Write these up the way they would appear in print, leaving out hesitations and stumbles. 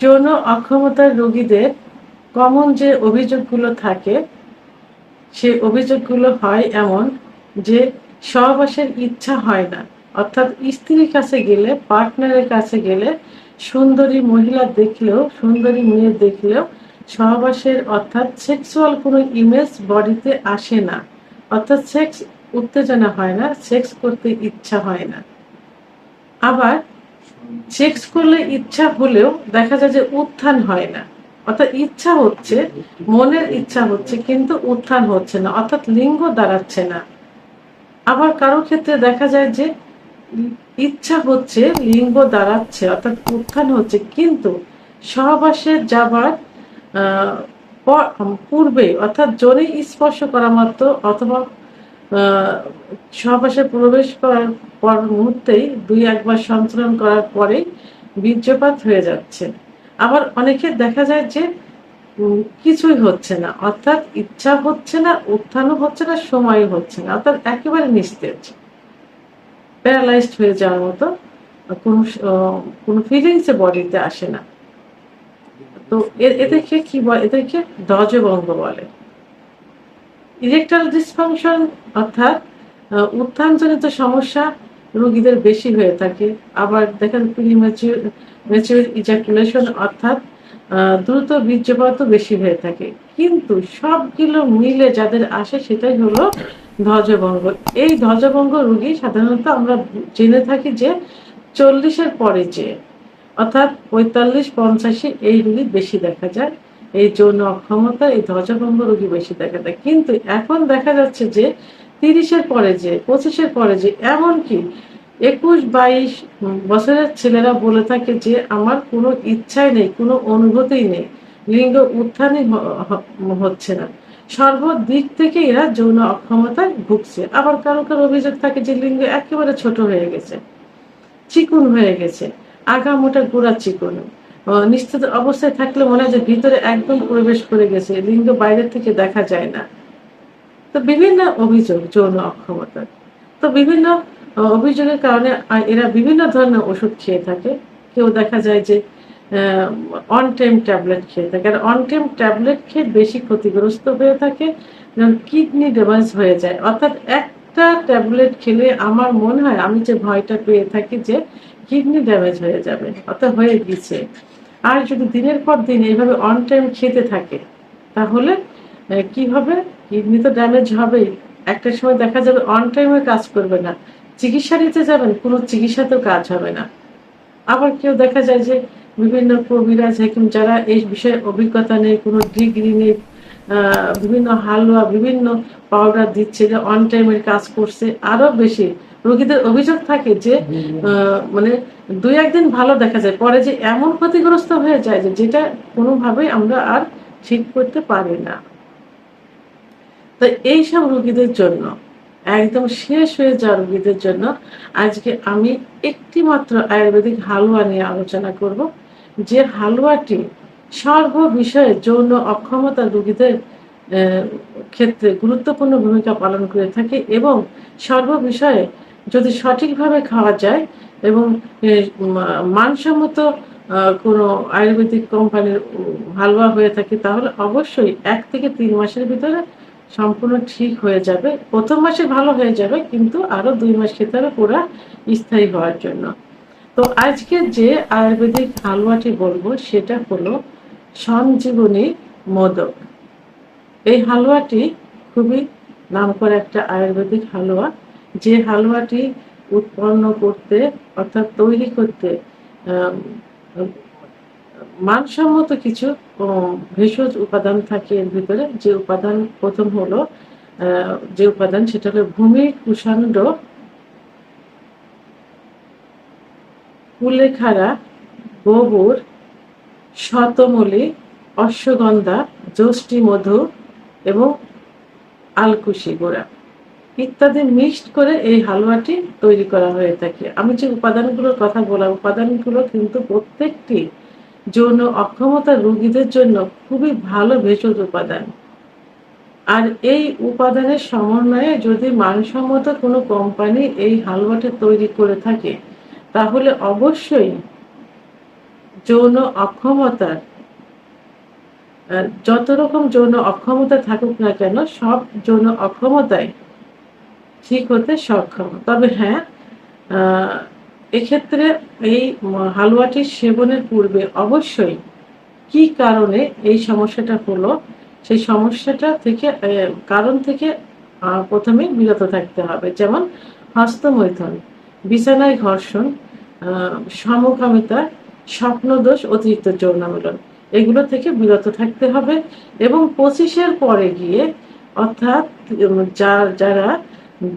যৌন অক্ষমতার রোগীদের কমন যে অভিযোগগুলো থাকে, সেই অভিযোগগুলো হয় এমন যে সহবাসের ইচ্ছা হয় না। অর্থাৎ স্ত্রীর কাছে গেলে, পার্টনারের কাছে গেলে সুন্দরী মহিলা দেখলেও, সুন্দরী মেয়ে দেখলেও সহবাসের অর্থাৎ সেক্সুয়াল কোনো ইমেজ বডিতে আসে না। অর্থাৎ সেক্স উত্তেজনা হয় না, সেক্স করতে ইচ্ছা হয় না। আবার সেক্স করলে ইচ্ছা হলেও দেখা যায় যে উত্থান হয় না। অর্থাৎ ইচ্ছা হচ্ছে, মনের ইচ্ছা হচ্ছে, কিন্তু উত্থান হচ্ছে না, অর্থাৎ লিঙ্গ দাঁড়াচ্ছে না। আবার কারো ক্ষেত্রে দেখা যায় যে ইচ্ছা হচ্ছে, লিঙ্গ দাঁড়াচ্ছে, অর্থাৎ উত্থান হচ্ছে, কিন্তু সহবাসে যাবার পূর্বে অর্থাৎ জোরে স্পর্শ করা মাত্র অথবা সহবাসে প্রবেশ করার পর মুহূর্তেই দুই একবার সঞ্চালন করার পরেই বীর্যপাত হয়ে যাচ্ছে। আবার অনেকের দেখা যায় যে কিছুই হচ্ছে না, অর্থাৎ ইচ্ছা হচ্ছে না, উত্থানও হচ্ছে না, সময়ও হচ্ছে না, অর্থাৎ একেবারে নিস্তেজ, প্যারালাইজড হয়ে যাওয়ার মতো কোনো কোনো ফিলিংসে বডিতে আসে না। তো এদেরকে কি বলে? এদেরকে ধ্বজভঙ্গ বলে। ইরেকটাইল ডিসফাংশন অর্থাৎ উত্থানজনিত সমস্যা রোগীদের বেশি হয়ে থাকে। আবার দেখেন প্রিম্যাচিউর ইজাকুলেশন অর্থাৎ দ্রুত বীর্যপাতও বেশি হয়ে থাকে। কিন্তু সবগুলো মিলে যাদের আসে সেটাই হলো ধ্বজভঙ্গ। এই ধ্বজভঙ্গ রোগী সাধারণত আমরা জেনে থাকি যে 40-এর পরে যে অর্থাৎ 45-50 এই রোগী বেশি দেখা যায়। এই যৌন অক্ষমতা, এই ধ্বজভঙ্গ রোগী বেশি দেখা যায়। কিন্তু এখন দেখা যাচ্ছে যে 30-এর পরে যে, 25-এর পরে যে, এমনকি 21-22 বছরের ছেলেরা বলে থাকে যে আমার কোনো ইচ্ছাই নেই, কোনো অনুভূতিই নেই, লিঙ্গ উত্থানই হচ্ছে না। সর্বদিক থেকে এরা যৌন অক্ষমতায় ভুগছে। আবার কারো কারো অভিযোগ থাকে যে লিঙ্গ একেবারে ছোট হয়ে গেছে, চিকুন হয়ে গেছে, আগামোটা গোড়া চিকুন, নিশ্চিত অবস্থায় থাকলে মনে হয় যে ভিতরে একদম প্রবেশ করে গেছে, লিঙ্গ বাইরে থেকে দেখা যায় না। তো বিভিন্ন অভিযোগ যৌন অক্ষমতার। তো বিভিন্ন অভিযোগের কারণে এরা বিভিন্ন ধরনের ওষুধ খেয়ে থাকে। কেউ দেখা যায় যে অন টাইম ট্যাবলেট খেয়ে থাকে। আর অন টাইম ট্যাবলেট খেয়ে বেশি ক্ষতিগ্রস্ত হয়ে থাকে, যেমন কিডনি ড্যামেজ হয়ে যায়। অর্থাৎ একটা ট্যাবলেট খেলে আমার মনে হয়, আমি যে ভয়টা পেয়ে থাকি যে কিডনি ড্যামেজ হয়ে যাবে, অর্থাৎ হয়ে গেছে। আর যদি দিনের পর দিন এইভাবে অন টাইম খেতে থাকে তাহলে কি হবে? কিডনি তো ড্যামেজ হবেই। একটা সময় দেখা যাবে অন টাইমে কাজ করবে না। চিকিৎসা নিতে যাবেন, কোনো চিকিৎসাতেও কাজ হবে না। আবার কেউ দেখা যায় যে বিভিন্ন কবিরাজ, হাকিম যারা এই বিষয়ে অভিজ্ঞতা নেই, কোনো ডিগ্রি নেই, বিভিন্ন হালুয়া, বিভিন্ন পাউডার দিচ্ছে যে অন টাইমের কাজ করছে, আরো বেশি রোগীদের অভিযোগ থাকে যে মানে 2-1 দিন ভালো দেখা যায়, পরে যে এমন ক্ষতিগ্রস্ত হয়ে যায় যে যেটা কোনোভাবেই আমরা আর ঠিক করতে পারি না। তো এইসব রোগীদের জন্য, একদম শেষ হয়ে যাওয়া রোগীদের জন্য আজকে আমি একটি মাত্র আয়ুর্বেদিক হালুয়া নিয়ে আলোচনা করব, যে হালুয়াটি সর্ব বিষয়ে যৌন অক্ষমতা রোগীদের ক্ষেত্রে গুরুত্বপূর্ণ ভূমিকা পালন করে থাকে এবং সর্ব বিষয়ে যদি সঠিকভাবে খাওয়া যায় এবং মানসম্মত কোনো আয়ুর্বেদিক কোম্পানির হালুয়া হয়ে থাকে, তাহলে অবশ্যই 1 থেকে 3 মাসের ভিতরে সম্পূর্ণ ঠিক হয়ে যাবে। প্রথম মাসে ভালো হয়ে যাবে, কিন্তু আরো 2 মাস খেতে হবে পুরা স্থায়ী হওয়ার জন্য। তো আজকে যে আয়ুর্বেদিক হালুয়াটি বলবো সেটা হলো সঞ্জীবনী মোদক। এই হালুয়াটি খুবই নামকরা একটা আয়ুর্বেদিক হালুয়া, যে হালুয়াটি উৎপন্ন করতে অর্থাৎ তৈরি করতে মানসম্মত কিছু ভেষজ উপাদান থাকে এর ভিতরে। যে উপাদান প্রথম হলো যে উপাদান সেটা হলো ভূমি কুষাণ্ড, কুলেখাড়া, গোবর, শতমূলী, অশ্বগন্ধা, যষ্টি মধু এবং আলকুশি গোড়া ইত্যাদি মিক্সড করে এই হালুয়াটি তৈরি করা হয়ে থাকে। আমি যে উপাদানগুলোর কথা বললাম, উপাদানগুলো কিন্তু প্রত্যেকটি যৌন অক্ষমতা রোগীদের জন্য খুবই ভালো ভেষজ উপাদান। আর এই উপাদানের সমন্বয়ে যদি মানসম্মত কোনো কোম্পানি এই হালুয়াটি তৈরি করে থাকে তাহলে অবশ্যই যৌন অক্ষমতার যত রকম যৌন অক্ষমতা থাকুক না কেন, সব যৌন অক্ষমতাই ঠিক হতে সক্ষম। তবে হ্যাঁ, এক্ষেত্রে এই হালুয়াটি সেবনের পূর্বে অবশ্যই কি কারণে এই সমস্যাটা হলো, সেই সমস্যাটা থেকে কারণ থেকে প্রথমে বিরত থাকতে হবে। যেমন হস্তমৈথুন, বিছানায় ঘর্ষণ, সমকামিতা, স্বপ্নদোষ, অতিরিক্ত যৌন মিলন, এগুলো থেকে বিরত থাকতে হবে। এবং 25-এর পরে গিয়ে, অর্থাৎ যারা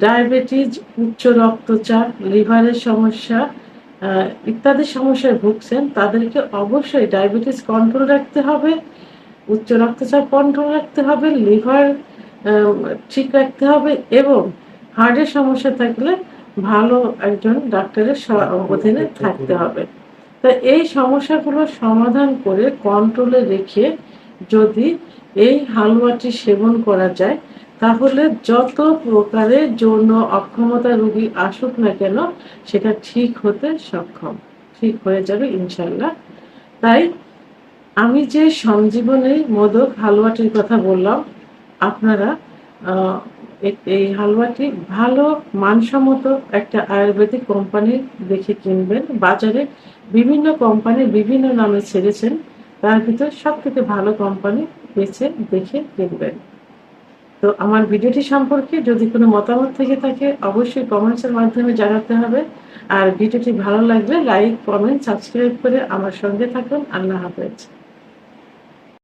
ডায়াবেটিস, উচ্চ রক্তচাপ, লিভারের সমস্যা ইত্যাদি সমস্যায় ভুগছেন, তাদেরকে অবশ্যই ডায়াবেটিস কন্ট্রোল রাখতে হবে, উচ্চ রক্তচাপ কন্ট্রোল রাখতে হবে, লিভার ঠিক রাখতে হবে, এবং হার্টের সমস্যা থাকলে ভালো একজন ডাক্তারের অধীনে থাকতে হবে। তা এই সমস্যাগুলো সমাধান করে কন্ট্রোলে রেখে যদি এই হালুয়াটি সেবন করা যায়, তাহলে যত প্রকারের যৌন অক্ষমতা রোগী আসুক না কেন, সেটা ঠিক হতে সক্ষম, ঠিক হয়ে যাবে ইনশাল্লাহ। তাই আমি যে সঞ্জীবনী মোদক হালুয়াটির কথা বললাম, আপনারা এই হালুয়াটি ভালো মানসম্মত একটা আয়ুর্বেদিক কোম্পানি দেখে কিনবেন। বাজারে বিভিন্ন কোম্পানি বিভিন্ন নামে ছেড়েছেন, তার ভিতর সব থেকে ভালো কোম্পানি বেছে দেখে কিনবেন। তো আমার ভিডিওটি সম্পর্কে যদি কোনো মতামত থেকে থাকে, অবশ্যই কমেন্টসের মাধ্যমে জানাতে হবে। আর ভিডিওটি ভালো লাগলে লাইক, কমেন্ট, সাবস্ক্রাইব করে আমার সঙ্গে থাকুন। আল্লাহ হাফেজ।